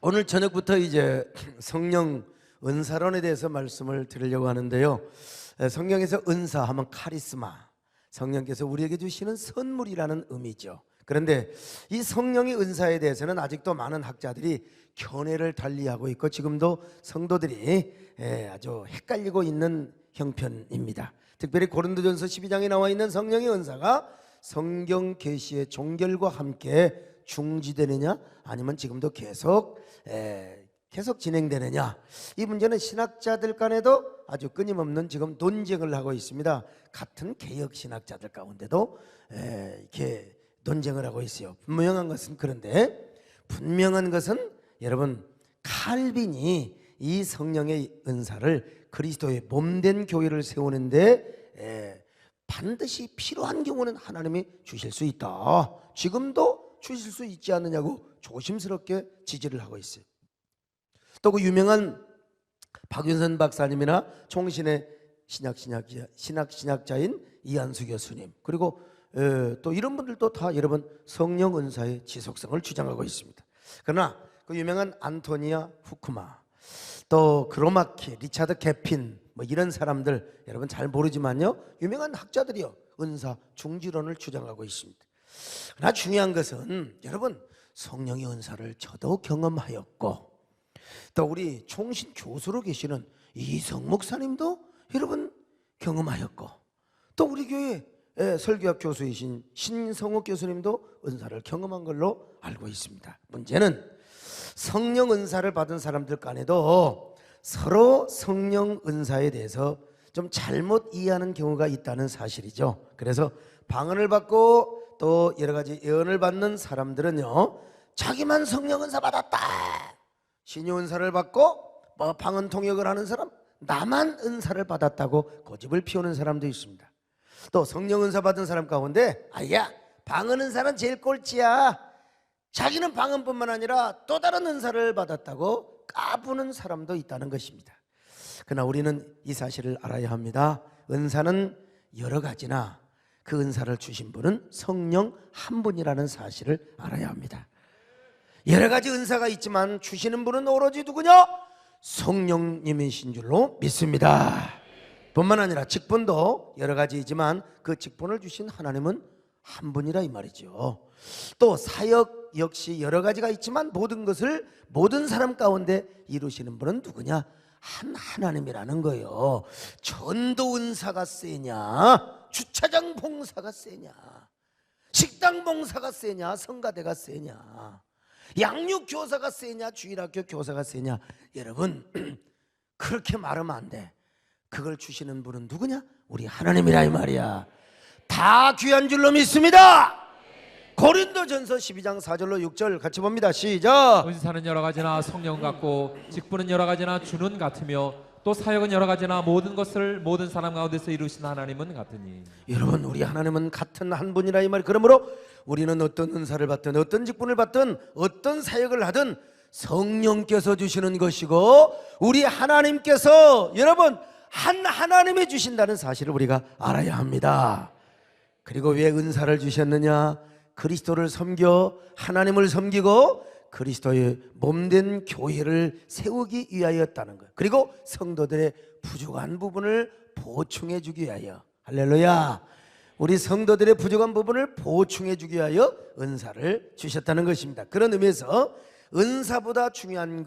오늘 저녁부터 이제 성령 은사론에 대해서 말씀을 드리려고 하는데요. 성경에서 은사하면 카리스마, 성령께서 우리에게 주시는 선물이라는 의미죠. 그런데 이 성령의 은사에 대해서는 아직도 많은 학자들이 견해를 달리하고 있고 지금도 성도들이 아주 헷갈리고 있는 형편입니다. 특별히 고린도전서 12장에 나와 있는 성령의 은사가 성경 계시의 종결과 함께 중지되느냐 아니면 지금도 계속 진행되느냐, 이 문제는 신학자들 간에도 아주 끊임없는 지금 논쟁을 하고 있습니다. 같은 개혁 신학자들 가운데도 이렇게 논쟁을 하고 있어요. 분명한 것은 여러분, 칼빈이 이 성령의 은사를 그리스도의 몸된 교회를 세우는데 반드시 필요한 경우는 하나님이 주실 수 있다, 지금도 주실 수 있지 않느냐고 조심스럽게 지지를 하고 있어요. 또 그 유명한 박윤선 박사님이나 총신의 신학자인 이한수 교수님, 그리고 또 이런 분들도 다 여러분 성령 은사의 지속성을 주장하고 있습니다. 그러나 그 유명한 안토니아 후크마, 또 그로마키, 리차드 개핀, 뭐 이런 사람들 여러분 잘 모르지만요, 유명한 학자들이요, 은사 중지론을 주장하고 있습니다. 그러나 중요한 것은 여러분, 성령의 은사를 저도 경험하였고, 또 우리 총신 교수로 계시는 이성 목사님도 여러분 경험하였고, 또 우리 교회 설교학 교수이신 신성욱 교수님도 은사를 경험한 걸로 알고 있습니다. 문제는 성령 은사를 받은 사람들 간에도 서로 성령 은사에 대해서 좀 잘못 이해하는 경우가 있다는 사실이죠. 그래서 방언을 받고 또 여러 가지 예언을 받는 사람들은요, 자기만 성령 은사 받았다, 신유 은사를 받고 뭐 방언 통역을 하는 사람, 나만 은사를 받았다고 고집을 피우는 사람도 있습니다. 또 성령 은사 받은 사람 가운데 아야, 방언 은사는 제일 꼴찌야, 자기는 방언뿐만 아니라 또 다른 은사를 받았다고 까부는 사람도 있다는 것입니다. 그러나 우리는 이 사실을 알아야 합니다. 은사는 여러 가지나 그 은사를 주신 분은 성령 한 분이라는 사실을 알아야 합니다. 여러 가지 은사가 있지만 주시는 분은 오로지 누구냐? 성령님이신 줄로 믿습니다. 뿐만 아니라 직분도 여러 가지이지만 그 직분을 주신 하나님은 한 분이라 이 말이죠. 또 사역 역시 여러 가지가 있지만 모든 것을 모든 사람 가운데 이루시는 분은 누구냐? 한 하나님이라는 거예요. 전도 은사가 세냐, 주차장 봉사가 세냐, 식당 봉사가 세냐, 성가대가 세냐, 양육 교사가 세냐, 주일학교 교사가 세냐, 여러분 그렇게 말하면 안 돼. 그걸 주시는 분은 누구냐? 우리 하나님이라 이 말이야. 다 귀한 줄로 믿습니다. 고린도전서 12장 4절로 6절 같이 봅니다. 시작. 은사는 여러 가지나 성령 같고 직분은 여러 가지나 주는 같으며 또 사역은 여러 가지나 모든 것을 모든 사람 가운데서 이루신 하나님은 같으니. 여러분, 우리 하나님은 같은 한 분이라 이 말. 그러므로 우리는 어떤 은사를 받든 어떤 직분을 받든 어떤 사역을 하든 성령께서 주시는 것이고 우리 하나님께서 여러분 한 하나님이 주신다는 사실을 우리가 알아야 합니다. 그리고 왜 은사를 주셨느냐? 그리스도를 섬겨 하나님을 섬기고 그리스도의 몸된 교회를 세우기 위하였다는 것, 그리고 성도들의 부족한 부분을 보충해 주기 위하여, 할렐루야, 우리 성도들의 부족한 부분을 보충해 주기 위하여 은사를 주셨다는 것입니다. 그런 의미에서 은사보다 중요한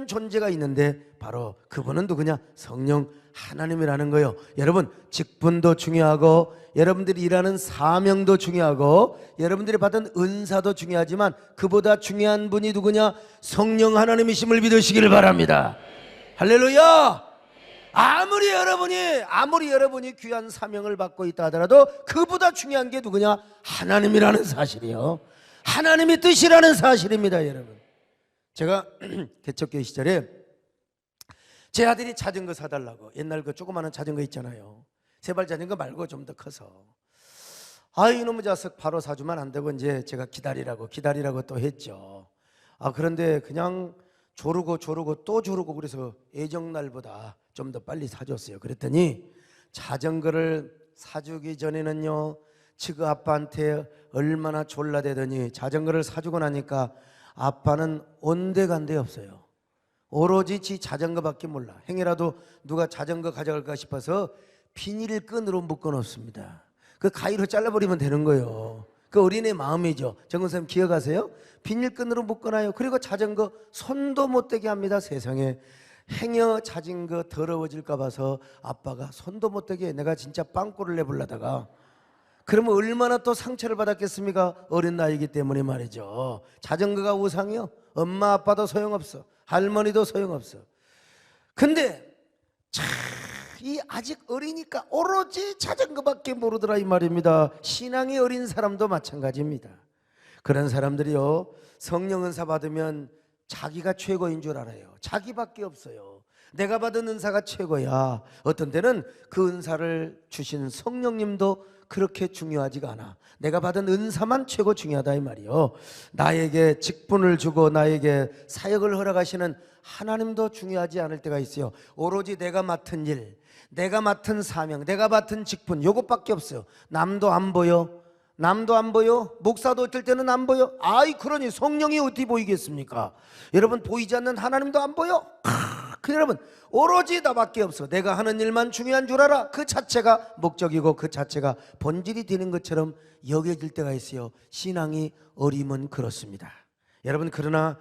존재가 있는데 바로 그분은 누구냐? 성령 하나님이라는 거예요. 여러분, 직분도 중요하고 여러분들이 일하는 사명도 중요하고 여러분들이 받은 은사도 중요하지만 그보다 중요한 분이 누구냐? 성령 하나님이심을 믿으시기를 바랍니다. 할렐루야. 아무리 여러분이 귀한 사명을 받고 있다 하더라도 그보다 중요한 게 누구냐? 하나님이라는 사실이요, 하나님의 뜻이라는 사실입니다. 여러분, 제가 개척교회 시절에 제 아들이 자전거 사달라고, 옛날 그 조그마한 자전거 있잖아요, 세발 자전거 말고 좀 더 커서, 이놈의 자석 바로 사주면 안 되고 이제 제가 기다리라고 또 했죠. 그런데 그냥 조르고 또 조르고 그래서 예정날보다 좀 더 빨리 사줬어요. 그랬더니 자전거를 사주기 전에는요, 지그 아빠한테 얼마나 졸라대더니 자전거를 사주고 나니까 아빠는 온데간데 없어요. 오로지 지 자전거밖에 몰라. 행여라도 누가 자전거 가져갈까 싶어서 비닐끈으로 묶어놓습니다. 그 가위로 잘라버리면 되는 거예요. 그 어린애 마음이죠. 정근 선생님 기억하세요? 비닐끈으로 묶어놔요. 그리고 자전거 손도 못 대게 합니다. 세상에. 행여 자전거 더러워질까 봐서 아빠가 손도 못 대게 해. 내가 진짜 빵꾸를 내보려다가 그러면 얼마나 또 상처를 받았겠습니까? 어린 나이이기 때문에 말이죠. 자전거가 우상이요. 엄마 아빠도 소용없어. 할머니도 소용없어. 근데 참 이 아직 어리니까 오로지 자전거밖에 모르더라 이 말입니다. 신앙이 어린 사람도 마찬가지입니다. 그런 사람들이요, 성령 은사 받으면 자기가 최고인 줄 알아요. 자기밖에 없어요. 내가 받은 은사가 최고야. 어떤 때는 그 은사를 주신 성령님도 그렇게 중요하지가 않아. 내가 받은 은사만 최고 중요하다 이 말이요. 나에게 직분을 주고 나에게 사역을 허락하시는 하나님도 중요하지 않을 때가 있어요. 오로지 내가 맡은 일, 내가 맡은 사명, 내가 맡은 직분, 요것밖에 없어요. 남도 안 보여. 남도 안 보여. 목사도 어떨 때는 안 보여. 아이 그러니 성령이 어디 보이겠습니까? 여러분 보이지 않는 하나님도 안 보여. 그 여러분 오로지 나밖에 없어. 내가 하는 일만 중요한 줄 알아. 그 자체가 목적이고 그 자체가 본질이 되는 것처럼 여겨질 때가 있어요. 신앙이 어림은 그렇습니다. 여러분 그러나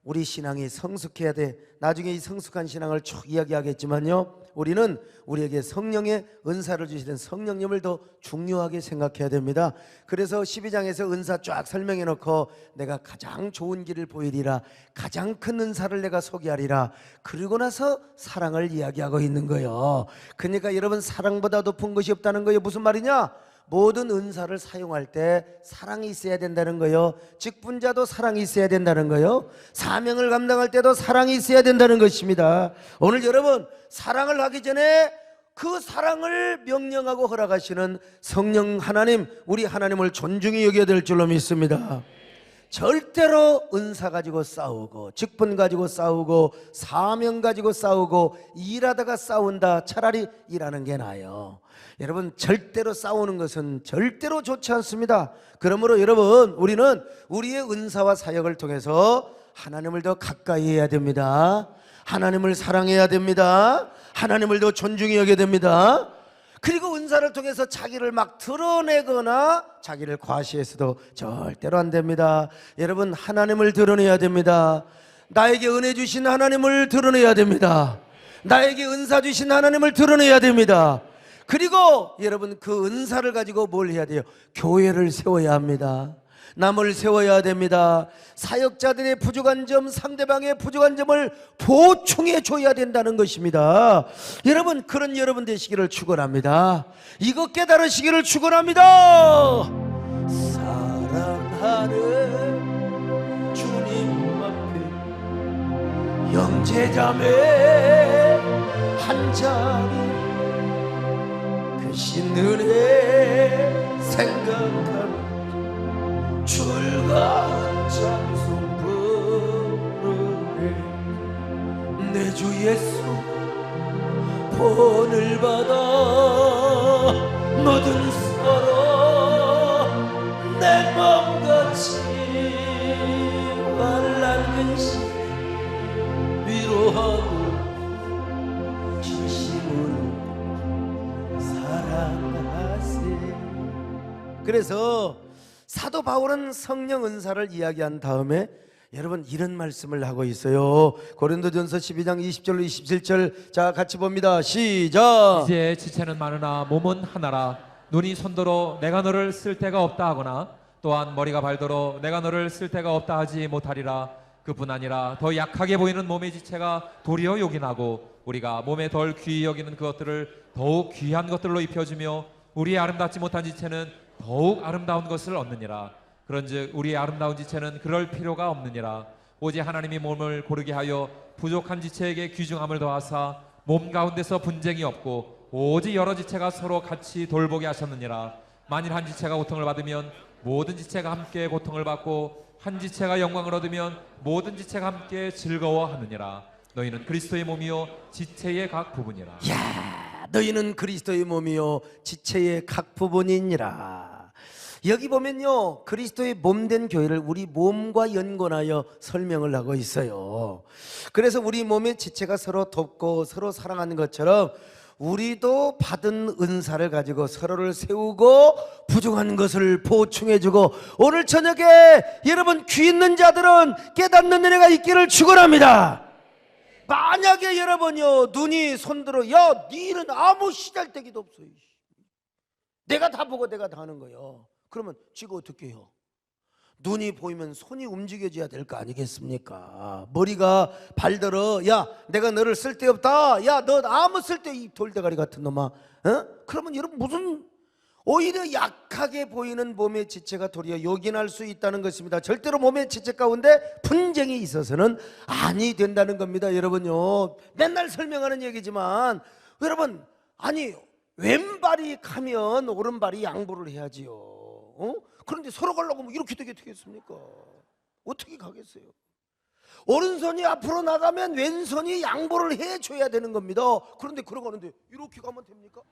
우리 신앙이 성숙해야 돼. 나중에 이 성숙한 신앙을 쭉 이야기하겠지만요, 우리는 우리에게 성령의 은사를 주시는 성령님을 더 중요하게 생각해야 됩니다. 그래서 12장에서 은사 쫙 설명해 놓고 내가 가장 좋은 길을 보이리라, 가장 큰 은사를 내가 소개하리라, 그리고 나서 사랑을 이야기하고 있는 거예요. 그러니까 여러분 사랑보다 높은 것이 없다는 거예요. 무슨 말이냐? 모든 은사를 사용할 때 사랑이 있어야 된다는 거예요. 직분자도 사랑이 있어야 된다는 거예요. 사명을 감당할 때도 사랑이 있어야 된다는 것입니다. 오늘 여러분 사랑을 하기 전에 그 사랑을 명령하고 허락하시는 성령 하나님, 우리 하나님을 존중히 여겨야 될 줄로 믿습니다. 절대로 은사 가지고 싸우고 직분 가지고 싸우고 사명 가지고 싸우고 일하다가 싸운다, 차라리 일하는 게 나아요. 여러분 절대로 싸우는 것은 절대로 좋지 않습니다. 그러므로 여러분 우리는 우리의 은사와 사역을 통해서 하나님을 더 가까이 해야 됩니다. 하나님을 사랑해야 됩니다. 하나님을 더 존중히 여겨야 됩니다. 그리고 은사를 통해서 자기를 막 드러내거나 자기를 과시해서도 절대로 안 됩니다. 여러분 하나님을 드러내야 됩니다. 나에게 은혜 주신 하나님을 드러내야 됩니다. 나에게 은사 주신 하나님을 드러내야 됩니다. 그리고 여러분 그 은사를 가지고 뭘 해야 돼요? 교회를 세워야 합니다. 남을 세워야 됩니다. 사역자들의 부족한 점, 상대방의 부족한 점을 보충해 줘야 된다는 것입니다. 여러분 그런 여러분 되시기를 축원합니다. 이것 깨달으시기를 축원합니다. 사랑하는 주님 앞에 형제자매 한 자리 크신 은혜 생각하며 출가한 찬송 부르네. 내 주 예수 본을 받아 모든 서로 내 몸같이 환난 근심 위로하고 진심으로 사랑하세. 그래서 사도 바울은 성령 은사를 이야기한 다음에 여러분 이런 말씀을 하고 있어요. 고린도전서 12장 20절로 27절 자 같이 봅니다. 시작. 이제 지체는 많으나 몸은 하나라. 눈이 손도로 내가 너를 쓸 데가 없다 하거나 또한 머리가 발도로 내가 너를 쓸 데가 없다 하지 못하리라. 그뿐 아니라 더 약하게 보이는 몸의 지체가 도리어 요긴하고 우리가 몸에 덜 귀히 여기는 그것들을 더욱 귀한 것들로 입혀주며 우리의 아름답지 못한 지체는 더욱 아름다운 것을 얻느니라. 그런즉 우리의 아름다운 지체는 그럴 필요가 없느니라. 오직 하나님이 몸을 고르게 하여 부족한 지체에게 귀중함을 더하사 몸 가운데서 분쟁이 없고 오직 여러 지체가 서로 같이 돌보게 하셨느니라. 만일 한 지체가 고통을 받으면 모든 지체가 함께 고통을 받고 한 지체가 영광을 얻으면 모든 지체가 함께 즐거워하느니라. 너희는 그리스도의 몸이요 지체의 각 부분이라. 야, 너희는 그리스도의 몸이요 지체의 각 부분이니라. 여기 보면요, 그리스도의 몸된 교회를 우리 몸과 연관하여 설명을 하고 있어요. 그래서 우리 몸의 지체가 서로 돕고 서로 사랑하는 것처럼 우리도 받은 은사를 가지고 서로를 세우고 부족한 것을 보충해주고, 오늘 저녁에 여러분 귀 있는 자들은 깨닫는 은혜가 있기를 축원합니다. 만약에 여러분요, 눈이 손들어, 야, 네 일은 아무 시잘데기도 없어요, 내가 다 보고 내가 다 하는 거예요. 그러면 지가 어떻게 해요? 눈이 보이면 손이 움직여져야 될 거 아니겠습니까? 머리가 발들어, 야, 내가 너를 쓸데없다, 야, 너 아무 쓸데, 이 돌대가리 같은 놈아, 어? 그러면 여러분 무슨, 오히려 약하게 보이는 몸의 지체가 도리어 요긴할 수 있다는 것입니다. 절대로 몸의 지체 가운데 분쟁이 있어서는 아니 된다는 겁니다. 여러분요, 맨날 설명하는 얘기지만, 여러분, 아니 왼발이 가면 오른발이 양보를 해야지요. 그런데 서로 가려고 하면 이렇게 되겠습니까? 어떻게 가겠어요? 오른손이 앞으로 나가면 왼손이 양보를 해줘야 되는 겁니다. 그런데 그러가는데 이렇게 가면 됩니까?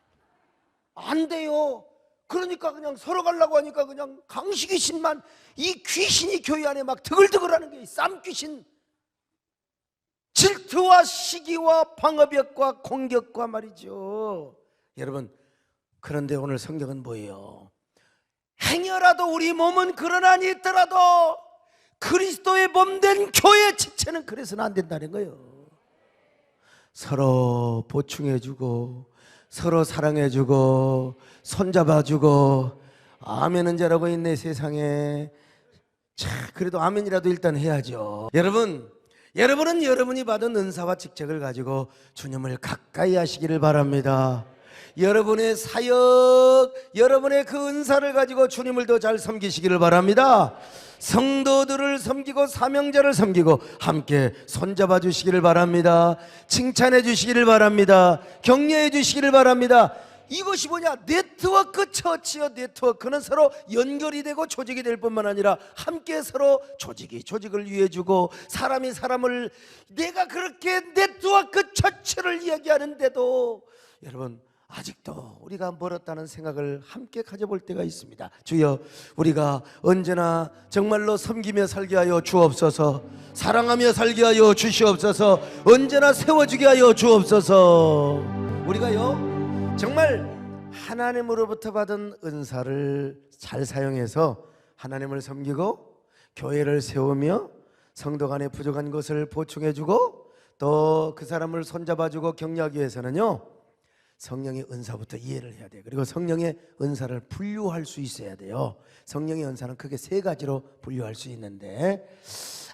안 돼요. 그러니까 그냥 서로 가려고 하니까 그냥 강시귀신만, 이 귀신이 교회 안에 막 드글드글하는 게 쌈귀신, 질투와 시기와 방어벽과 공격과 말이죠. 여러분, 그런데 오늘 성경은 뭐예요? 행여라도 우리 몸은 그러나니 있더라도 그리스도의 몸된 교회 지체는 그래서는 안 된다는 거예요. 서로 보충해주고 서로 사랑해주고 손잡아주고. 아멘은 잘하고 있네 세상에. 자, 그래도 아멘이라도 일단 해야죠. 여러분은 여러분이 받은 은사와 직책을 가지고 주님을 가까이 하시기를 바랍니다. 여러분의 사역, 여러분의 그 은사를 가지고 주님을 더 잘 섬기시기를 바랍니다. 성도들을 섬기고 사명자를 섬기고 함께 손잡아 주시기를 바랍니다. 칭찬해 주시기를 바랍니다. 격려해 주시기를 바랍니다. 이것이 뭐냐? 네트워크 처치요. 네트워크는 서로 연결이 되고 조직이 될 뿐만 아니라 함께 서로 조직이 조직을 위해 주고, 사람이 사람을, 내가 그렇게 네트워크 처치를 이야기하는데도 여러분 아직도 우리가 멀었다는 생각을 함께 가져볼 때가 있습니다. 주여, 우리가 언제나 정말로 섬기며 살게 하여 주옵소서. 사랑하며 살게 하여 주시옵소서. 언제나 세워주게 하여 주옵소서. 우리가요, 정말 하나님으로부터 받은 은사를 잘 사용해서 하나님을 섬기고 교회를 세우며 성도 간에 부족한 것을 보충해주고 또 그 사람을 손잡아주고 격려하기 위해서는요, 성령의 은사부터 이해를 해야 돼요. 그리고 성령의 은사를 분류할 수 있어야 돼요. 성령의 은사는 크게 세 가지로 분류할 수 있는데,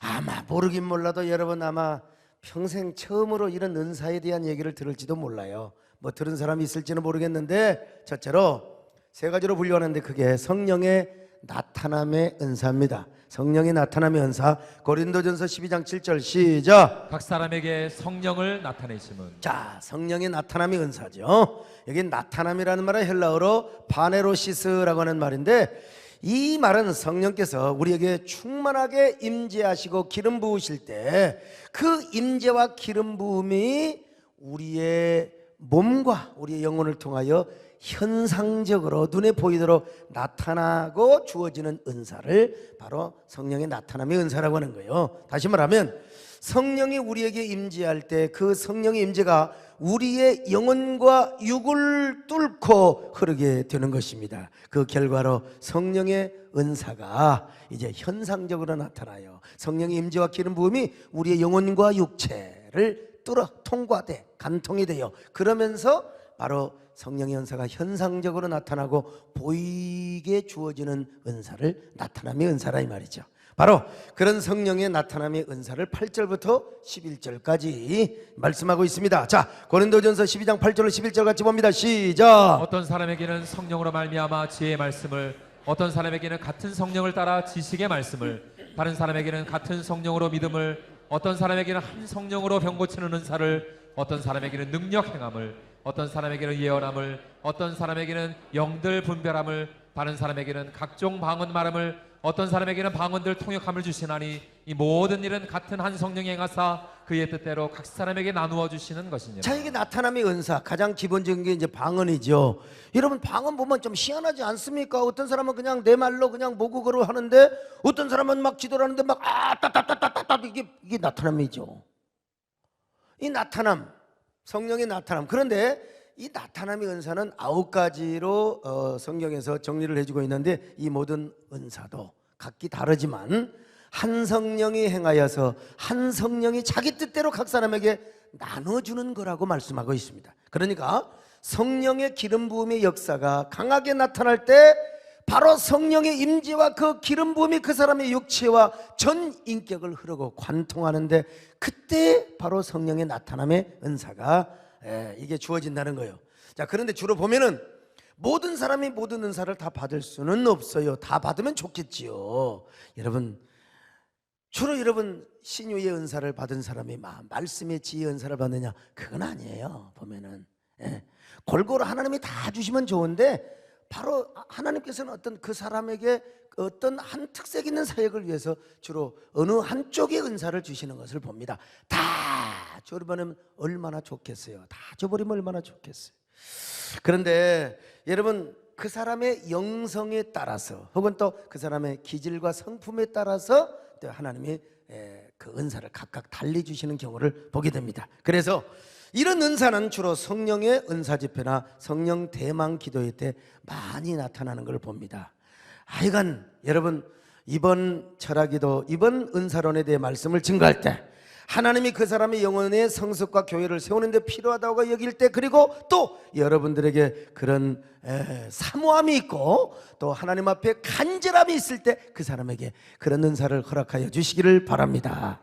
아마 모르긴 몰라도 여러분 아마 평생 처음으로 이런 은사에 대한 얘기를 들을지도 몰라요. 뭐 들은 사람이 있을지는 모르겠는데, 첫째로 세 가지로 분류하는데 그게 성령의 나타남의 은사입니다. 성령의 나타남의 은사, 고린도전서 12장 7절 시작. 각 사람에게 성령을 나타내심은. 자, 성령의 나타남의 은사죠. 여기 나타남이라는 말은 헬라어로 파네로시스라고 하는 말인데, 이 말은 성령께서 우리에게 충만하게 임재하시고 기름 부으실 때 그 임재와 기름 부음이 우리의 몸과 우리의 영혼을 통하여 현상적으로 눈에 보이도록 나타나고 주어지는 은사를 바로 성령의 나타남의 은사라고 하는 거예요. 다시 말하면 성령이 우리에게 임재할 때 그 성령의 임재가 우리의 영혼과 육을 뚫고 흐르게 되는 것입니다. 그 결과로 성령의 은사가 이제 현상적으로 나타나요. 성령의 임재와 기름 부음이 우리의 영혼과 육체를 뚫어 통과돼 간통이 돼요. 그러면서 바로 성령의 은사가 현상적으로 나타나고 보이게 주어지는 은사를 나타남의 은사라 이 말이죠. 바로 그런 성령의 나타남의 은사를 8절부터 11절까지 말씀하고 있습니다. 자, 고린도전서 12장 8절로 11절 같이 봅니다. 시작. 어떤 사람에게는 성령으로 말미암아 지혜의 말씀을, 어떤 사람에게는 같은 성령을 따라 지식의 말씀을, 다른 사람에게는 같은 성령으로 믿음을, 어떤 사람에게는 한 성령으로 병 고치는 은사를, 어떤 사람에게는 능력 행함을, 어떤 사람에게는 예언함을, 어떤 사람에게는 영들 분별함을, 다른 사람에게는 각종 방언 말함을, 어떤 사람에게는 방언들 통역함을 주시나니 이 모든 일은 같은 한 성령이 행하사 그의 뜻대로 각 사람에게 나누어 주시는 것이니라. 자, 이게 나타남의 은사, 가장 기본적인 게 이제 방언이죠. 여러분, 방언 보면 좀 희한하지 않습니까? 어떤 사람은 그냥 내 말로 그냥 모국어로 하는데, 어떤 사람은 막 기도를 하는데 막 따따따따따따, 이게 나타남이죠. 이 나타남, 성령의 나타남. 그런데 이 나타남의 은사는 9가지로 성경에서 정리를 해주고 있는데, 이 모든 은사도 각기 다르지만 한 성령이 행하여서 한 성령이 자기 뜻대로 각 사람에게 나눠주는 거라고 말씀하고 있습니다. 그러니까 성령의 기름 부음의 역사가 강하게 나타날 때 바로 성령의 임재와 그 기름 부음이 그 사람의 육체와 전 인격을 흐르고 관통하는데, 그때 바로 성령의 나타남의 은사가 이게 주어진다는 거예요. 자, 그런데 주로 보면은 모든 사람이 모든 은사를 다 받을 수는 없어요. 다 받으면 좋겠지요. 주로 여러분 신유의 은사를 받은 사람이 말씀의 지혜의 은사를 받느냐, 그건 아니에요. 보면은 골고루 하나님이 다 주시면 좋은데, 바로 하나님께서는 어떤 그 사람에게 어떤 한 특색 있는 사역을 위해서 주로 어느 한쪽의 은사를 주시는 것을 봅니다. 다 줘버리면 얼마나 좋겠어요. 다 줘버리면 얼마나 좋겠어요. 그런데 여러분, 그 사람의 영성에 따라서 혹은 또 그 사람의 기질과 성품에 따라서 하나님이 그 은사를 각각 달리 주시는 경우를 보게 됩니다. 그래서 이런 은사는 주로 성령의 은사 집회나 성령 대망 기도회 때 많이 나타나는 걸 봅니다. 하여간 여러분, 이번 철학기도, 이번 은사론에 대해 말씀을 증거할 때 하나님이 그 사람의 영혼의 성숙과 교회를 세우는 데 필요하다고 여길 때, 그리고 또 여러분들에게 그런 사모함이 있고 또 하나님 앞에 간절함이 있을 때 그 사람에게 그런 은사를 허락하여 주시기를 바랍니다.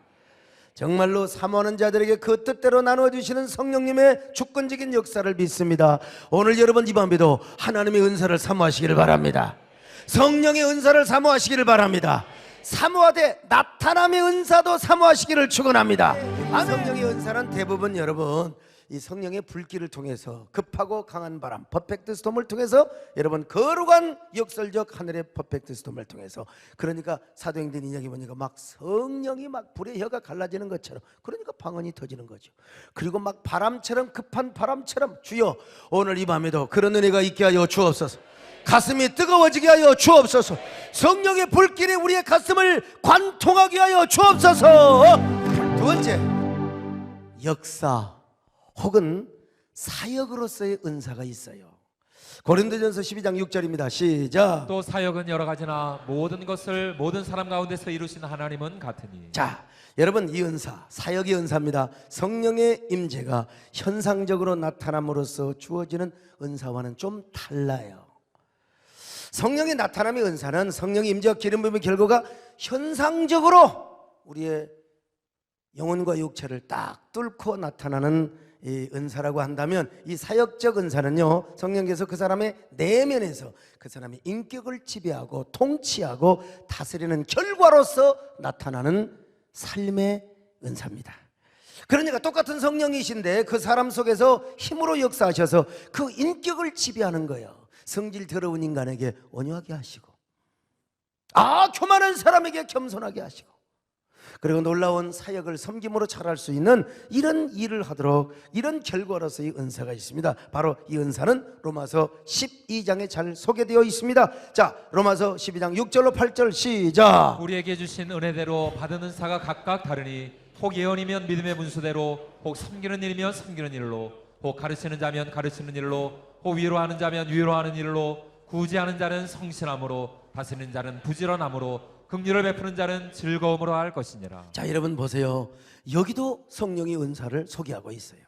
정말로 사모하는 자들에게 그 뜻대로 나누어 주시는 성령님의 주권적인 역사를 믿습니다. 오늘 여러분 이 밤에도 하나님의 은사를 사모하시기를 바랍니다. 성령의 은사를 사모하시기를 바랍니다. 사모하되 나타남의 은사도 사모하시기를 축원합니다. 성령의 은사는 대부분 여러분 이 성령의 불길을 통해서 급하고 강한 바람, 퍼펙트 스톰을 통해서, 여러분 거룩한 역설적 하늘의 퍼펙트 스톰을 통해서, 그러니까 사도행전 이야기 보니까 막 성령이 막 불의 혀가 갈라지는 것처럼, 그러니까 방언이 터지는 거죠. 그리고 막 바람처럼, 급한 바람처럼, 주여 오늘 이 밤에도 그런 은혜가 있게 하여 주옵소서. 가슴이 뜨거워지게 하여 주옵소서. 성령의 불길이 우리의 가슴을 관통하게 하여 주옵소서. 두 번째, 역사 혹은 사역으로서의 은사가 있어요. 고린도전서 12장 6절입니다. 시작. 또 사역은 여러 가지나 모든 것을 모든 사람 가운데서 이루신 하나님은 같으니. 자, 여러분 이 은사, 사역의 은사입니다. 성령의 임재가 현상적으로 나타남으로써 주어지는 은사와는 좀 달라요. 성령의 나타남의 은사는 성령의 임재와 기름 부음의 결과가 현상적으로 우리의 영혼과 육체를 딱 뚫고 나타나는 이 은사라고 한다면, 이 사역적 은사는요, 성령께서 그 사람의 내면에서 그 사람의 인격을 지배하고 통치하고 다스리는 결과로서 나타나는 삶의 은사입니다. 그러니까 똑같은 성령이신데 그 사람 속에서 힘으로 역사하셔서 그 인격을 지배하는 거예요. 성질 더러운 인간에게 온유하게 하시고, 교만한 사람에게 겸손하게 하시고, 그리고 놀라운 사역을 섬김으로 잘할 수 있는 이런 일을 하도록, 이런 결과로서의 은사가 있습니다. 바로 이 은사는 로마서 12장에 잘 소개되어 있습니다. 자, 로마서 12장 6절로 8절 시작. 우리에게 주신 은혜대로 받은 은사가 각각 다르니, 혹 예언이면 믿음의 문수대로, 혹 섬기는 일이면 섬기는 일로, 혹 가르치는 자면 가르치는 일로, 혹 위로하는 자면 위로하는 일로, 구제하는 자는 성실함으로, 다스리는 자는 부지런함으로, 긍휼을 베푸는 자는 즐거움으로 할 것이니라. 자, 여러분 보세요. 여기도 성령의 은사를 소개하고 있어요.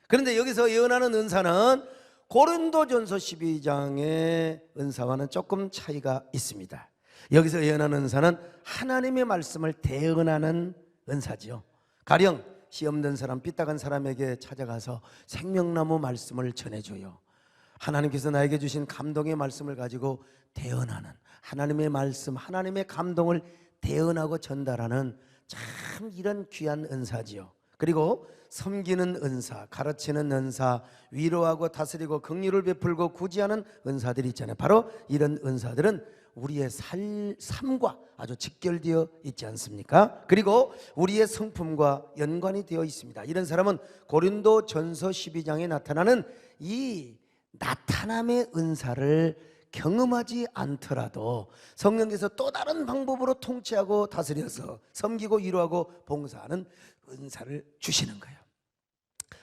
그런데 여기서 예언하는 은사는 고린도전서 12장의 은사와는 조금 차이가 있습니다. 여기서 예언하는 은사는 하나님의 말씀을 대언하는 은사지요. 가령 시험 든 사람, 삐딱한 사람에게 찾아가서 생명나무 말씀을 전해줘요. 하나님께서 나에게 주신 감동의 말씀을 가지고 대언하는, 하나님의 말씀, 하나님의 감동을 대언하고 전달하는 참 이런 귀한 은사지요. 그리고 섬기는 은사, 가르치는 은사, 위로하고 다스리고 긍휼을 베풀고 구제하는 은사들이 있잖아요. 바로 이런 은사들은 우리의 삶과 아주 직결되어 있지 않습니까? 그리고 우리의 성품과 연관이 되어 있습니다. 이런 사람은 고린도전서 12장에 나타나는 이 나타남의 은사를 경험하지 않더라도 성령께서 또 다른 방법으로 통치하고 다스려서 섬기고 위로하고 봉사하는 은사를 주시는 거예요.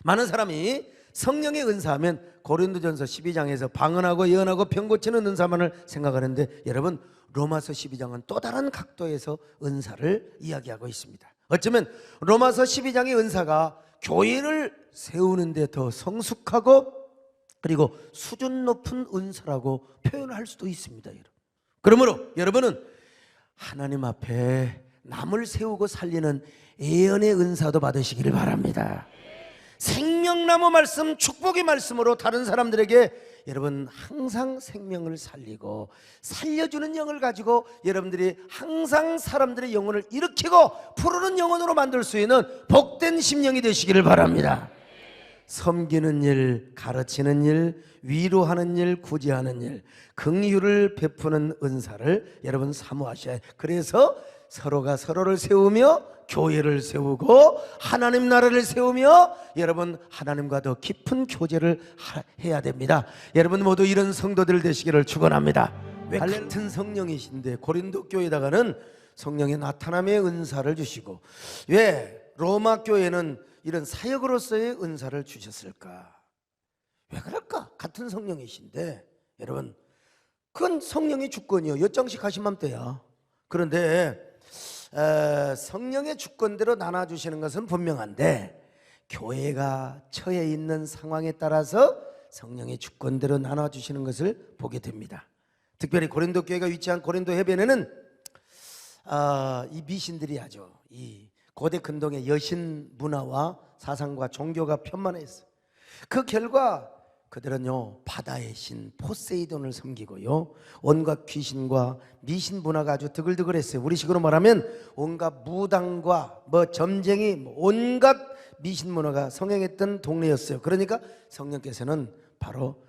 많은 사람이 성령의 은사하면 고린도전서 12장에서 방언하고 예언하고 병 고치는 은사만을 생각하는데, 여러분 로마서 12장은 또 다른 각도에서 은사를 이야기하고 있습니다. 어쩌면 로마서 12장의 은사가 교회를 세우는 데 더 성숙하고 그리고 수준 높은 은사라고 표현할 수도 있습니다. 그러므로 여러분은 하나님 앞에 남을 세우고 살리는 예언의 은사도 받으시기를 바랍니다. 생명나무 말씀, 축복의 말씀으로 다른 사람들에게 여러분 항상 생명을 살리고 살려주는 영을 가지고 여러분들이 항상 사람들의 영혼을 일으키고 푸르는 영혼으로 만들 수 있는 복된 심령이 되시기를 바랍니다. 섬기는 일, 가르치는 일, 위로하는 일, 구제하는 일, 긍휼을 베푸는 은사를 여러분 사모하셔야 해요. 그래서 서로가 서로를 세우며 교회를 세우고 하나님 나라를 세우며 여러분 하나님과 더 깊은 교제를 해야 됩니다. 여러분 모두 이런 성도들 되시기를 축원합니다. 왜 같은 성령이신데 고린도 교회에다가는 성령의 나타남의 은사를 주시고 왜 로마 교회는 이런 사역으로서의 은사를 주셨을까? 왜 그럴까? 같은 성령이신데 여러분 그건 성령의 주권이요. 엿장씩 하시면 돼요. 그런데 성령의 주권대로 나눠주시는 것은 분명한데 교회가 처해 있는 상황에 따라서 성령의 주권대로 나눠주시는 것을 보게 됩니다. 특별히 고린도 교회가 위치한 고린도 해변에는 이 미신들이 아주 이 고대 근동의 여신 문화와 사상과 종교가 편만했어요. 그 결과 그들은요 바다의 신 포세이돈을 섬기고요 온갖 귀신과 미신 문화가 아주 드글드글했어요. 우리식으로 말하면 온갖 무당과 점쟁이 온갖 미신 문화가 성행했던 동네였어요. 그러니까 성령께서는 바로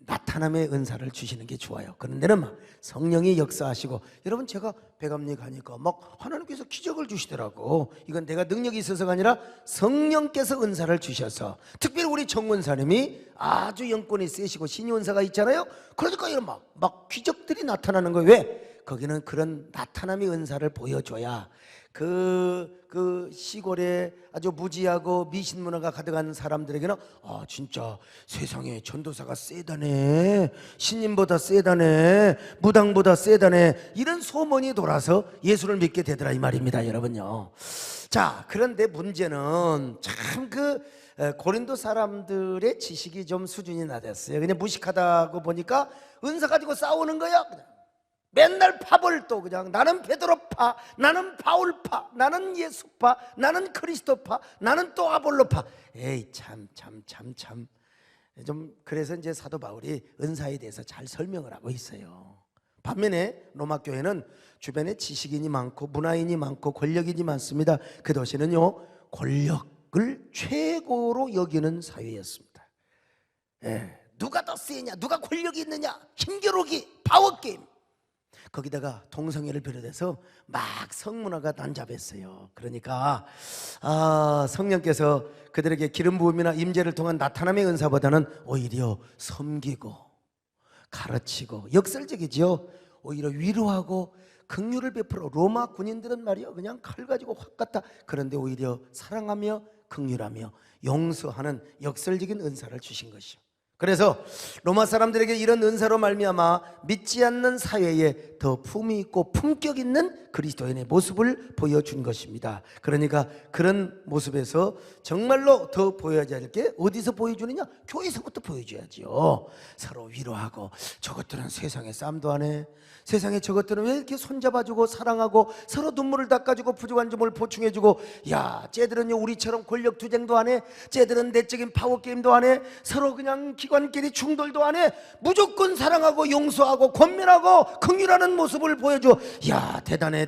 나타남의 은사를 주시는 게 좋아요. 그런 데는 막 성령이 역사하시고 여러분 제가 배감리 가니까 막 하나님께서 기적을 주시더라고. 이건 내가 능력이 있어서가 아니라 성령께서 은사를 주셔서 특별히 우리 정원사님이 아주 영권이 세시고 신이 은사가 있잖아요. 그러니까 이런 막 기적들이 나타나는 거예요. 왜? 거기는 그런 나타남의 은사를 보여줘야 그 시골에 아주 무지하고 미신 문화가 가득한 사람들에게는 진짜 세상에 전도사가 세다네, 신님보다 세다네, 무당보다 세다네 이런 소문이 돌아서 예수를 믿게 되더라 이 말입니다. 여러분요. 자, 그런데 문제는 참 고린도 사람들의 지식이 좀 수준이 낮았어요. 그냥 무식하다고 보니까 은사 가지고 싸우는 거야. 그냥. 맨날 파벌 또 그냥 나는 베드로파, 나는 바울파, 나는 예수파, 나는 그리스도파, 나는 또 아볼로파. 에이 참 좀 그래서 이제 사도 바울이 은사에 대해서 잘 설명을 하고 있어요. 반면에 로마 교회는 주변에 지식인이 많고 문화인이 많고 권력인이 많습니다. 그 도시는요 권력을 최고로 여기는 사회였습니다. 누가 더 세냐, 누가 권력이 있느냐, 힘겨루기, 파워게임. 거기다가 동성애를 비롯해서 막 성문화가 난잡했어요. 그러니까 성령께서 그들에게 기름 부음이나 임재를 통한 나타남의 은사보다는 오히려 섬기고 가르치고 역설적이죠. 오히려 위로하고 긍휼을 베풀어. 로마 군인들은 말이요 그냥 칼 가지고 확 갔다. 그런데 오히려 사랑하며 긍휼하며 용서하는 역설적인 은사를 주신 것이요. 그래서 로마 사람들에게 이런 은사로 말미암아 믿지 않는 사회에 더 품위 있고 품격 있는 그리스도인의 모습을 보여준 것입니다. 그러니까 그런 모습에서 정말로 더 보여야 할 게 어디서 보여주느냐? 교회에서부터 보여줘야지요. 서로 위로하고 저것들은 세상에 쌈도 안 해. 세상에 저것들은 왜 이렇게 손잡아주고 사랑하고 서로 눈물을 닦아주고 부족한 점을 보충해주고, 야 쟤들은요 우리처럼 권력투쟁도 안 해. 쟤들은 내적인 파워게임도 안 해. 서로 그냥 기관끼리 충돌도 안 해. 무조건 사랑하고 용서하고 권면하고 긍휼하는 모습을 보여줘. 야 대단해.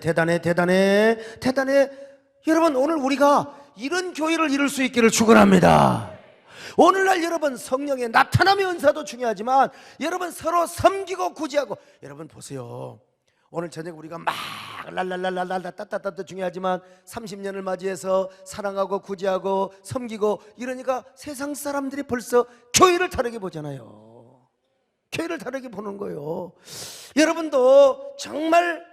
여러분 오늘 우리가 이런 교회를 이룰 수 있기를 축원합니다. 오늘날 여러분 성령의 나타남의 은사도 중요하지만 여러분 서로 섬기고 구제하고. 여러분 보세요. 오늘 저녁 우리가 막 랄랄랄랄랄라 따따따따 중요하지만 30년을 맞이해서 사랑하고 구제하고 섬기고 이러니까 세상 사람들이 벌써 교회를 다르게 보잖아요. 교회를 다르게 보는 거예요. 여러분도 정말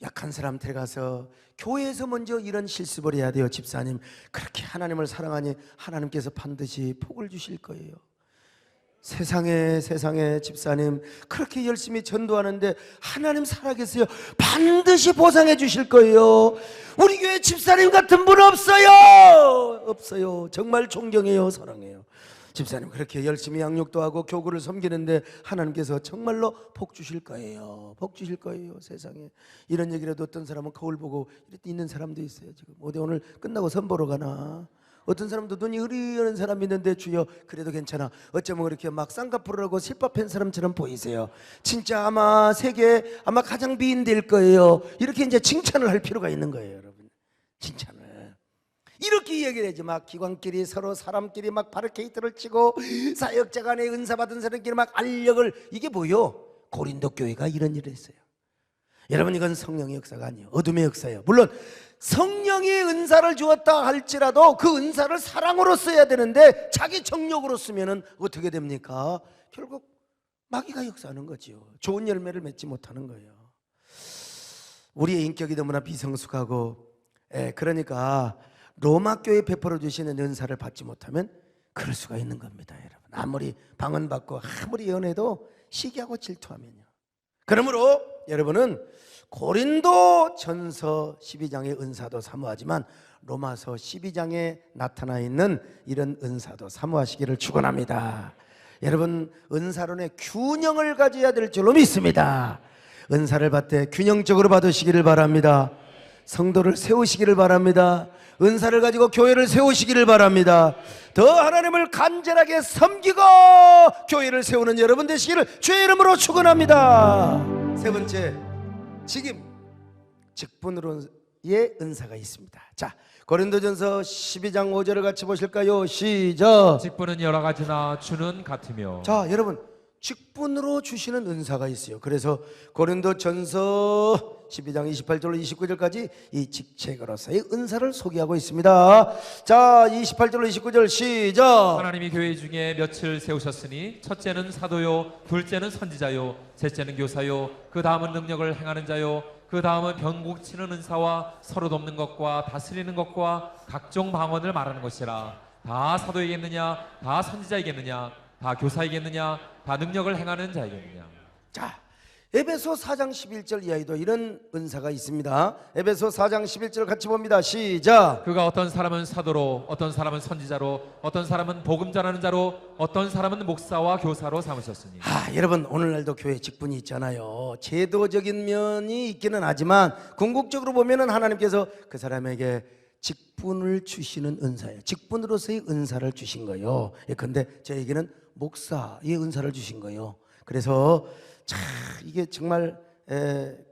약한 사람한테 가서 교회에서 먼저 이런 실습을 해야 돼요. 집사님, 그렇게 하나님을 사랑하니 하나님께서 반드시 복을 주실 거예요. 세상에 집사님 그렇게 열심히 전도하는데 하나님 살아계세요. 반드시 보상해 주실 거예요. 우리 교회 집사님 같은 분 없어요. 정말 존경해요. 사랑해요. 집사님 그렇게 열심히 양육도 하고 교구를 섬기는데 하나님께서 정말로 복 주실 거예요. 복 주실 거예요. 세상에 이런 얘기라도 어떤 사람은 거울 보고 이렇게 있는 사람도 있어요. 지금 어디 오늘 끝나고 선보러 가나? 어떤 사람도 눈이 흐리는 사람이 있는데 주여 그래도 괜찮아. 어쩌면 그렇게 막 쌍꺼풀을 실밥한 사람처럼 보이세요. 진짜 아마 세계 아마 가장 미인될 거예요. 이렇게 이제 칭찬을 할 필요가 있는 거예요, 여러분. 칭찬을 이렇게 이야기를 하지. 막 기관끼리 서로 사람끼리 막 바리케이트를 치고 사역자 간에 은사 받은 사람끼리 막 알력을 이게 뭐요? 고린도 교회가 이런 일을 했어요. 여러분 이건 성령의 역사가 아니에요. 어둠의 역사예요. 물론 성령이 은사를 주었다 할지라도 그 은사를 사랑으로 써야 되는데 자기 정욕으로 쓰면은 어떻게 됩니까? 결국 마귀가 역사하는 거지요. 좋은 열매를 맺지 못하는 거예요. 우리의 인격이 너무나 비성숙하고 그러니까 로마 교회 베풀어 주시는 은사를 받지 못하면 그럴 수가 있는 겁니다. 여러분 아무리 방언받고 아무리 연해도 시기하고 질투하면요. 그러므로 여러분은 고린도 전서 12장의 은사도 사모하지만 로마서 12장에 나타나 있는 이런 은사도 사모하시기를 축원합니다. 여러분 은사론의 균형을 가져야 될 줄로 믿습니다. 은사를 받을 때 균형적으로 받으시기를 바랍니다. 성도를 세우시기를 바랍니다. 은사를 가지고 교회를 세우시기를 바랍니다. 더 하나님을 간절하게 섬기고 교회를 세우는 여러분 되시기를 주의 이름으로 축원합니다. 세 번째, 직분으로의 은사가 있습니다. 자, 고린도전서 12장 5절을 같이 보실까요? 시작. 직분은 여러 가지나 주는 같으며. 자, 여러분 직분으로 주시는 은사가 있어요. 그래서 고린도전서 12장 28절로 29절까지 이 직책으로서의 은사를 소개하고 있습니다. 자, 28절로 29절 시작. 하나님이 교회 중에 몇을 세우셨으니 첫째는 사도요, 둘째는 선지자요, 셋째는 교사요, 그 다음은 능력을 행하는 자요, 그 다음은 병 고치는 은사와 서로 돕는 것과 다스리는 것과 각종 방언을 말하는 것이라. 다 사도이겠느냐, 다 선지자이겠느냐, 다 교사이겠느냐, 다 능력을 행하는 자이겠느냐. 자, 에베소 4장 11절 이하에도 이런 은사가 있습니다. 에베소 4장 11절 같이 봅니다. 시작. 그가 어떤 사람은 사도로, 어떤 사람은 선지자로, 어떤 사람은 복음 전하는 자로, 어떤 사람은 목사와 교사로 삼으셨으니. 여러분 오늘날도 교회 직분이 있잖아요. 제도적인 면이 있기는 하지만 궁극적으로 보면은 하나님께서 그 사람에게 직분을 주시는 은사예요. 직분으로서의 은사를 주신 거예요. 근데 저에게는 목사의 은사를 주신 거예요. 그래서 참 이게 정말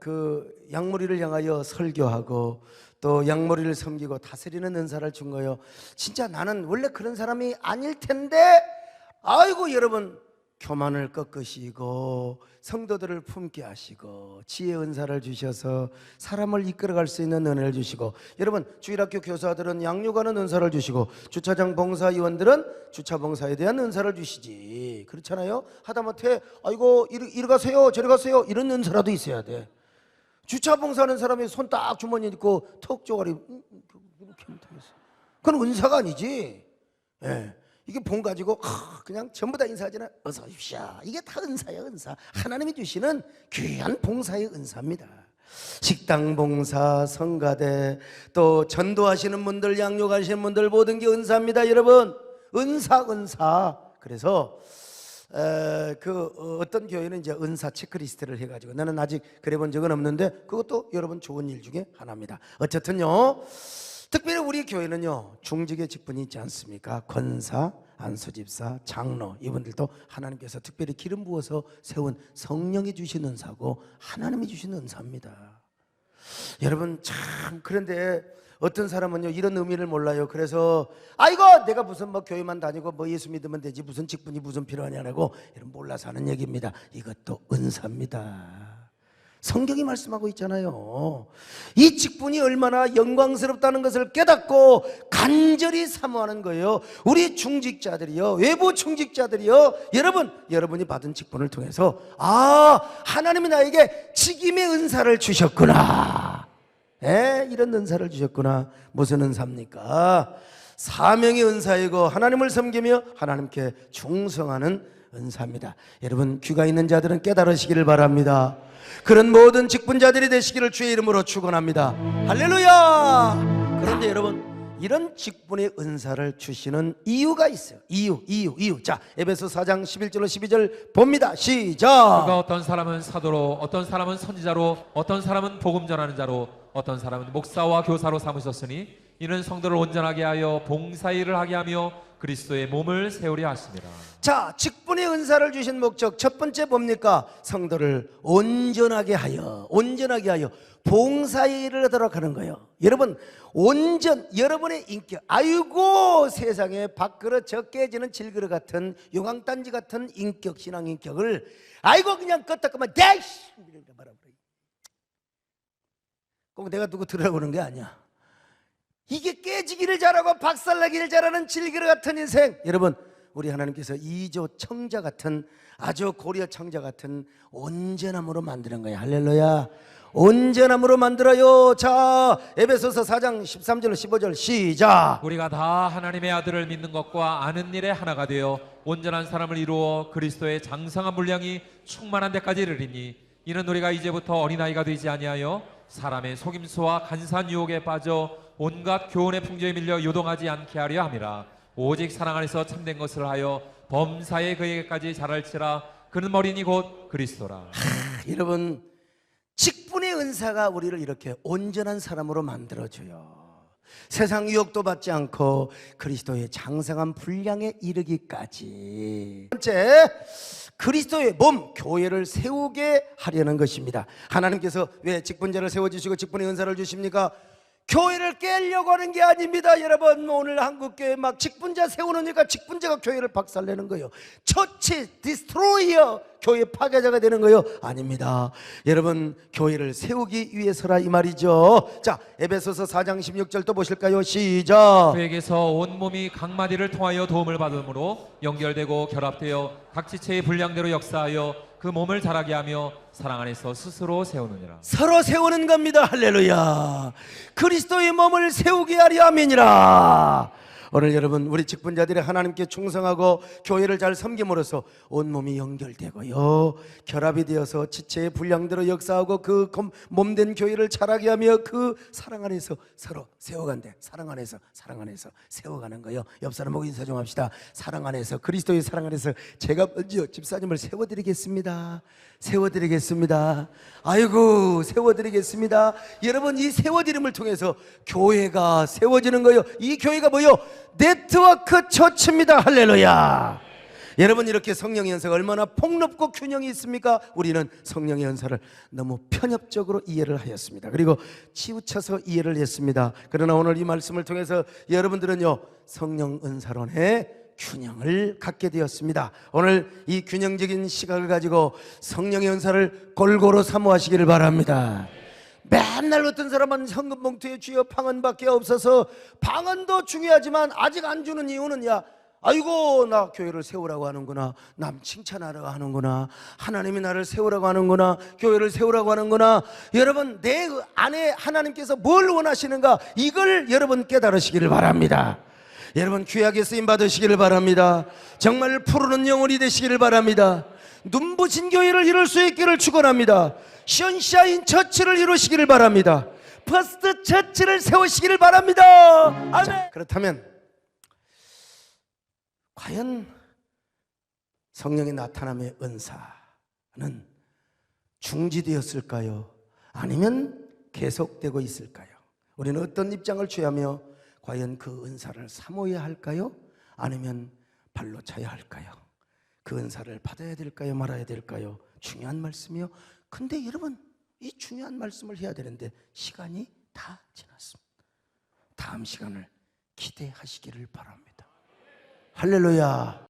그 양머리를 향하여 설교하고 또 양머리를 섬기고 다스리는 은사를 준 거예요. 진짜 나는 원래 그런 사람이 아닐 텐데 아이고 여러분 교만을 꺾으시고 성도들을 품게 하시고 지혜 은사를 주셔서 사람을 이끌어갈 수 있는 은혜를 주시고, 여러분 주일학교 교사들은 양육하는 은사를 주시고 주차장 봉사위원들은 주차 봉사에 대한 은사를 주시지. 그렇잖아요. 하다못해 아이고 이리 가세요 저리 가세요 이런 은사라도 있어야 돼. 주차 봉사하는 사람이 손 딱 주머니에 있고 턱 쪼가리 이렇게 하면 되겠어. 그건 은사가 아니지. 이게 봉 가지고 그냥 전부 다 인사하잖아. 어서 오십시오. 이게 다 은사야. 은사. 하나님이 주시는 귀한 봉사의 은사입니다. 식당 봉사, 성가대, 또 전도하시는 분들, 양육하시는 분들 모든 게 은사입니다. 여러분 은사. 그래서 어떤 교회는 이제 은사 체크리스트를 해가지고, 나는 아직 그래본 적은 없는데 그것도 여러분 좋은 일 중에 하나입니다. 어쨌든요, 특별히 우리 교회는요 중직의 직분이 있지 않습니까? 권사, 안수집사, 장로, 이분들도 하나님께서 특별히 기름 부어서 세운 성령이 주신 은사고 하나님이 주신 은사입니다. 여러분 참, 그런데 어떤 사람은요 이런 의미를 몰라요. 그래서 아이고 내가 무슨 뭐 교회만 다니고 뭐 예수 믿으면 되지 무슨 직분이 무슨 필요하냐고 이런 몰라서 하는 얘기입니다. 이것도 은사입니다. 성경이 말씀하고 있잖아요. 이 직분이 얼마나 영광스럽다는 것을 깨닫고 간절히 사모하는 거예요. 우리 중직자들이요, 외부 중직자들이요, 여러분이 받은 직분을 통해서 하나님이 나에게 직임의 은사를 주셨구나. 이런 은사를 주셨구나. 무슨 은사입니까? 사명의 은사이고 하나님을 섬기며 하나님께 충성하는 은사입니다. 여러분, 귀가 있는 자들은 깨달으시기를 바랍니다. 그런 모든 직분자들이 되시기를 주의 이름으로 축원합니다. 할렐루야. 그런데 여러분, 이런 직분의 은사를 주시는 이유가 있어요. 이유. 자, 에베소 4장 11절로 12절 봅니다. 시작. 그가 어떤 사람은 사도로, 어떤 사람은 선지자로, 어떤 사람은 복음 전하는 자로, 어떤 사람은 목사와 교사로 삼으셨으니 이는 성도를 온전하게 하여 봉사일을 하게 하며 그리스도의 몸을 세우려 하십니다. 자, 직분의 은사를 주신 목적 첫 번째 뭡니까? 성도를 온전하게 하여 봉사일을 하도록 하는 거예요. 여러분, 여러분의 인격, 아이고 세상에 밥그릇 적게지는 질그릇 같은 용왕단지 같은 인격, 신앙 인격을 아이고 그냥 껐다끄면 대이씨 이렇게 말하고, 꼭 내가 누구 들으라고 그러는 게 아니야. 이게 깨지기를 잘하고 박살나기를 잘하는 질그릇 같은 인생. 여러분, 우리 하나님께서 이조 청자 같은, 아주 고려 청자 같은 온전함으로 만드는 거예요. 할렐루야. 온전함으로 만들어요. 자, 에베소서 4장 13절 15절 시작. 우리가 다 하나님의 아들을 믿는 것과 아는 일에 하나가 되어 온전한 사람을 이루어 그리스도의 장성한 분량이 충만한 데까지 이르리니 이는 우리가 이제부터 어린아이가 되지 아니하여 사람의 속임수와 간사한 유혹에 빠져 온갖 교훈의 풍조에 밀려 요동하지 않게 하려 함이라. 오직 사랑 안에서 참된 것을 하여 범사에 그에게까지 자랄지라. 그는 머리니 곧 그리스도라. 여러분, 직분의 은사가 우리를 이렇게 온전한 사람으로 만들어줘요. 세상 유혹도 받지 않고 그리스도의 장성한 분량에 이르기까지. 첫 번째, 그리스도의 몸, 교회를 세우게 하려는 것입니다. 하나님께서 왜 직분자를 세워주시고 직분의 은사를 주십니까? 교회를 깨려고 하는 게 아닙니다. 여러분, 오늘 한국교회 막 직분자 세우니까 직분자가 교회를 박살내는 거예요. 처치 디스트로이어, 교회 파괴자가 되는 거예요. 아닙니다. 여러분, 교회를 세우기 위해서라 이 말이죠. 자, 에베소서 4장 16절 또 보실까요? 시작. 그에게서 온 몸이 각 마디를 통하여 도움을 받음으로 연결되고 결합되어 각 지체의 분량대로 역사하여 그 몸을 자라게 하며 사랑 안에서 스스로 세우느니라. 서로 세우는 겁니다. 할렐루야. 그리스도의 몸을 세우게 하려 함이니라. 오늘 여러분, 우리 직분자들이 하나님께 충성하고 교회를 잘 섬김으로써 온몸이 연결되고요, 결합이 되어서 지체의 분량대로 역사하고 그 몸된 교회를 자라게 하며 그 사랑 안에서 서로 세워간대. 사랑 안에서 세워가는 거예요. 옆 사람 보고 인사 좀 합시다. 사랑 안에서, 그리스도의 사랑 안에서 제가 먼저 집사님을 세워드리겠습니다. 아이고, 세워드리겠습니다. 여러분, 이 세워드림을 통해서 교회가 세워지는 거예요. 이 교회가 뭐요? 네트워크 처치입니다. 할렐루야. 여러분, 이렇게 성령의 연사가 얼마나 폭넓고 균형이 있습니까? 우리는 성령의 연사를 너무 편협적으로 이해를 하였습니다. 그리고 치우쳐서 이해를 했습니다. 그러나 오늘 이 말씀을 통해서 여러분들은요, 성령 은사론의 균형을 갖게 되었습니다. 오늘 이 균형적인 시각을 가지고 성령의 은사를 골고루 사모하시기를 바랍니다. 맨날 어떤 사람은 현금 봉투에 주여 방언밖에 없어서, 방언도 중요하지만 아직 안 주는 이유는, 아이고, 나 교회를 세우라고 하는구나, 남 칭찬하라고 하는구나, 하나님이 나를 세우라고 하는구나, 교회를 세우라고 하는구나. 여러분, 내 안에 하나님께서 뭘 원하시는가, 이걸 여러분 깨달으시기를 바랍니다. 여러분, 귀하게 쓰임 받으시기를 바랍니다. 정말 푸르는 영혼이 되시기를 바랍니다. 눈부신 교회를 이룰 수 있기를 축원합니다. 션샤인 처치를 이루시기를 바랍니다. 퍼스트 처치를 세우시기를 바랍니다. 아멘. 자, 그렇다면 과연 성령의 나타남의 은사는 중지되었을까요? 아니면 계속되고 있을까요? 우리는 어떤 입장을 취하며 과연 그 은사를 사모해야 할까요? 아니면 발로 차야 할까요? 그 은사를 받아야 될까요? 말아야 될까요? 중요한 말씀이요. 근데 여러분, 이 중요한 말씀을 해야 되는데 시간이 다 지났습니다. 다음 시간을 기대하시기를 바랍니다. 할렐루야.